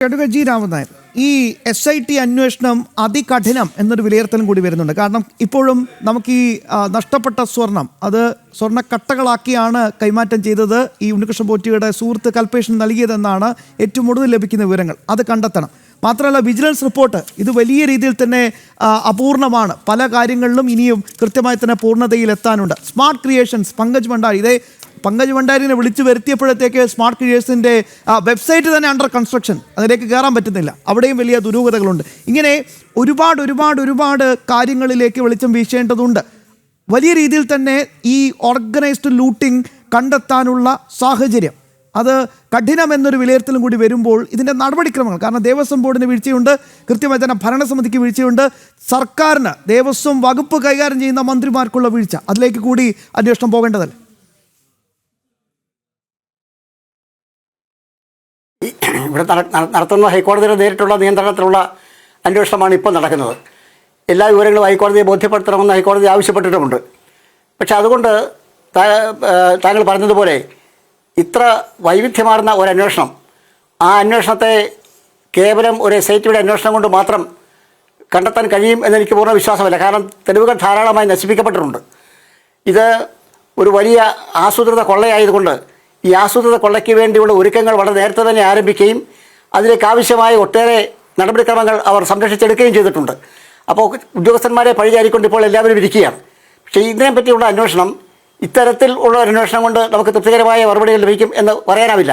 G Raman Nair, ഈ SIT അന്വേഷണം അതികഠിനം എന്നൊരു വിലയിരുത്തലും കൂടി വരുന്നുണ്ട്. കാരണം ഇപ്പോഴും നമുക്ക് ഈ നഷ്ടപ്പെട്ട സ്വർണം അത് സ്വർണ്ണക്കട്ടകളാക്കിയാണ് കൈമാറ്റം ചെയ്തത്. ഈ ഉണ്ണികൃഷ്ണൻ പോറ്റിയുടെ സുഹൃത്ത് കൽപ്പേഷൻ നൽകിയതെന്നാണ് ഏറ്റവും ഒടുവിൽ ലഭിക്കുന്ന വിവരങ്ങൾ. അത് കണ്ടെത്തണം. മാത്രമല്ല, വിജിലൻസ് റിപ്പോർട്ട് ഇത് വലിയ രീതിയിൽ തന്നെ അപൂർണമാണ്. പല കാര്യങ്ങളിലും ഇനിയും കൃത്യമായി തന്നെ പൂർണ്ണതയിലെത്താനുണ്ട്. സ്മാർട്ട് ക്രിയേഷൻസ്, പങ്കജ് ഭണ്ഡാരിനെ വിളിച്ചു വരുത്തിയപ്പോഴത്തേക്ക് സ്മാർട്ട് ക്രിയേഷൻസിൻ്റെ വെബ്സൈറ്റ് തന്നെ അണ്ടർ കൺസ്ട്രക്ഷൻ, അതിലേക്ക് കയറാൻ പറ്റുന്നില്ല. അവിടെയും വലിയ ദുരൂഹതകളുണ്ട്. ഇങ്ങനെ ഒരുപാട് കാര്യങ്ങളിലേക്ക് വെളിച്ചം വീശേണ്ടതുണ്ട്. വലിയ രീതിയിൽ തന്നെ ഈ ഓർഗനൈസ്ഡ് ലൂട്ടിംഗ് കണ്ടെത്താനുള്ള സാഹചര്യം അത് കഠിനമെന്നൊരു വിലയിരുത്തലും കൂടി വരുമ്പോൾ ഇതിൻ്റെ നടപടിക്രമങ്ങൾ, കാരണം ദേവസ്വം ബോർഡിന് വീഴ്ചയുണ്ട്, കൃത്യമായി തന്നെ ഭരണസമിതിക്ക് വീഴ്ചയുണ്ട്, സർക്കാരിന് ദേവസ്വം വകുപ്പ് കൈകാര്യം ചെയ്യുന്ന മന്ത്രിമാർക്കുള്ള വീഴ്ച, അതിലേക്ക് കൂടി അന്വേഷണം പോകേണ്ടതല്ല. ഇവിടെ നടത്തുന്ന ഹൈക്കോടതിയുടെ നേരിട്ടുള്ള നിയന്ത്രണത്തിലുള്ള അന്വേഷണമാണ് ഇപ്പോൾ നടക്കുന്നത്. എല്ലാ വിവരങ്ങളും ഹൈക്കോടതിയെ ബോധ്യപ്പെടുത്തണമെന്ന് ഹൈക്കോടതി ആവശ്യപ്പെട്ടിട്ടുമുണ്ട്. പക്ഷെ അതുകൊണ്ട് താങ്കൾ പറഞ്ഞതുപോലെ ഇത്ര വൈവിധ്യമാർന്ന ഒരു അന്വേഷണം, ആ അന്വേഷണത്തെ കേവലം ഒരു SITയുടെ അന്വേഷണം കൊണ്ട് മാത്രം കണ്ടെത്താൻ കഴിയും എന്നെനിക്ക് പൂർണ്ണ വിശ്വാസമല്ല. കാരണം തെളിവുകൾ ധാരാളമായി നശിപ്പിക്കപ്പെട്ടിട്ടുണ്ട്. ഇത് ഒരു വലിയ ആസൂത്രിത കൊള്ളയായതുകൊണ്ട് ഈ ആസൂത്രിത കൊള്ളയ്ക്ക് വേണ്ടിയുള്ള ഒരുക്കങ്ങൾ വളരെ നേരത്തെ തന്നെ ആരംഭിക്കുകയും അതിലേക്ക് ആവശ്യമായ ഒട്ടേറെ നടപടിക്രമങ്ങൾ അവർ സംരക്ഷിച്ചെടുക്കുകയും ചെയ്തിട്ടുണ്ട്. അപ്പോൾ ഉദ്യോഗസ്ഥന്മാരെ പഴിചാരിക്കൊണ്ട് ഇപ്പോൾ എല്ലാവരും ഇരിക്കുകയാണ്. പക്ഷേ ഇതിനെ പറ്റിയുള്ള അന്വേഷണം ഇത്തരത്തിൽ ഉള്ള ഒരു അന്വേഷണം കൊണ്ട് നമുക്ക് തൃപ്തികരമായ മറുപടികൾ ലഭിക്കും എന്ന് പറയാനാവില്ല.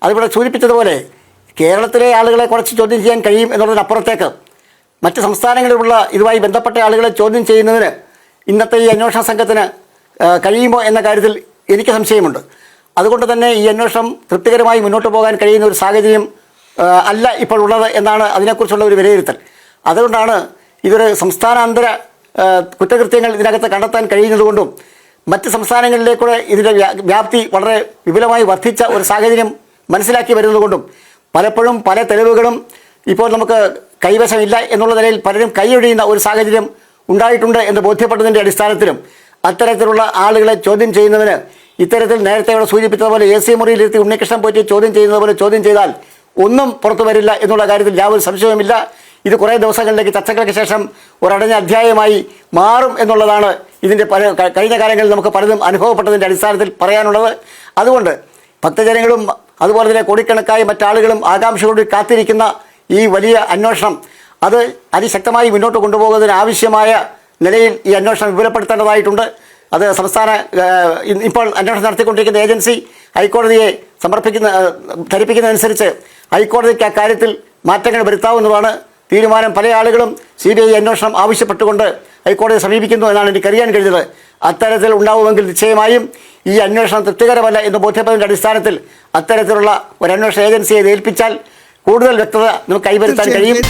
അതിവിടെ സൂചിപ്പിച്ചതുപോലെ കേരളത്തിലെ ആളുകളെ കുറച്ച് ചോദ്യം ചെയ്യാൻ കഴിയും എന്നുള്ളതിനപ്പുറത്തേക്ക് മറ്റ് സംസ്ഥാനങ്ങളിലുള്ള ഇതുമായി ബന്ധപ്പെട്ട ആളുകളെ ചോദ്യം ചെയ്യുന്നതിന് ഇന്നത്തെ ഈ അന്വേഷണ സംഘത്തിന് കഴിയുമോ എന്ന കാര്യത്തിൽ എനിക്ക് സംശയമുണ്ട്. അതുകൊണ്ട് തന്നെ ഈ അന്വേഷണം തൃപ്തികരമായി മുന്നോട്ട് പോകാൻ കഴിയുന്ന ഒരു സാഹചര്യം അല്ല ഇപ്പോൾ ഉള്ളത് എന്നാണ് അതിനെക്കുറിച്ചുള്ള ഒരു വിലയിരുത്തൽ. അതുകൊണ്ടാണ് ഇതൊരു സംസ്ഥാനാന്തര കുറ്റകൃത്യങ്ങൾ ഇതിനകത്ത് കണ്ടെത്താൻ കഴിയുന്നതുകൊണ്ടും മറ്റ് സംസ്ഥാനങ്ങളിലേക്കൂടെ ഇതിൻ്റെ വ്യാപ്തി വളരെ വിപുലമായി വർദ്ധിച്ച ഒരു സാഹചര്യം മനസ്സിലാക്കി വരുന്നതുകൊണ്ടും പലപ്പോഴും പല തെളിവുകളും ഇപ്പോൾ നമുക്ക് കൈവശമില്ല എന്നുള്ള നിലയിൽ പലരും കൈയൊഴിയുന്ന ഒരു സാഹചര്യം ഉണ്ടായിട്ടുണ്ട് എന്ന് ബോധ്യപ്പെട്ടതിൻ്റെ അടിസ്ഥാനത്തിലും അത്തരത്തിലുള്ള ആളുകളെ ചോദ്യം ചെയ്യുന്നതിന് ഇത്തരത്തിൽ നേരത്തെ ഇവിടെ സൂചിപ്പിച്ചതുപോലെ AC മുറിയിലെത്തി ഉണ്ണികൃഷ്ണൻ പോറ്റി ചോദ്യം ചെയ്യുന്നത് പോലെ ചോദ്യം ചെയ്താൽ ഒന്നും പുറത്തു വരില്ല എന്നുള്ള കാര്യത്തിൽ യാതൊരു സംശയവുമില്ല. ഇത് കുറേ ദിവസങ്ങളിലേക്ക് ചർച്ചകൾക്ക് ശേഷം ഒരടഞ്ഞ അധ്യായമായി മാറും എന്നുള്ളതാണ് ഇതിൻ്റെ കഴിഞ്ഞ കാലങ്ങളിൽ നമുക്ക് പലതും അനുഭവപ്പെട്ടതിൻ്റെ അടിസ്ഥാനത്തിൽ പറയാനുള്ളത്. അതുകൊണ്ട് ഭക്തജനങ്ങളും അതുപോലെ തന്നെ കോടിക്കണക്കായ മറ്റാളുകളും ആകാംക്ഷയോട് കാത്തിരിക്കുന്ന ഈ വലിയ അന്വേഷണം അത് അതിശക്തമായി മുന്നോട്ട് കൊണ്ടുപോകുന്നതിന് ആവശ്യമായ നിലയിൽ ഈ അന്വേഷണം വിപുലപ്പെടുത്തേണ്ടതായിട്ടുണ്ട്. അത് സംസ്ഥാന ഇപ്പോൾ അന്വേഷണം നടത്തിക്കൊണ്ടിരിക്കുന്ന ഏജൻസി ഹൈക്കോടതിയെ ധരിപ്പിക്കുന്നതനുസരിച്ച് ഹൈക്കോടതിക്ക് അക്കാര്യത്തിൽ മാറ്റങ്ങൾ വരുത്താവുന്നതാണ് തീരുമാനം. പല ആളുകളും CBI അന്വേഷണം ആവശ്യപ്പെട്ടുകൊണ്ട് ഹൈക്കോടതിയെ സമീപിക്കുന്നു എന്നാണ് എനിക്കറിയാൻ കഴിഞ്ഞത്. അത്തരത്തിൽ ഉണ്ടാവുമെങ്കിൽ നിശ്ചയമായും ഈ അന്വേഷണം തൃപ്തികരമല്ല എന്ന് ബോധ്യപ്പെട്ടതിൻ്റെ അടിസ്ഥാനത്തിൽ അത്തരത്തിലുള്ള ഒരു അന്വേഷണ ഏജൻസിയെ ഏൽപ്പിച്ചാൽ കൂടുതൽ വ്യക്തത നമുക്ക് കൈവരുത്താൻ കഴിയും.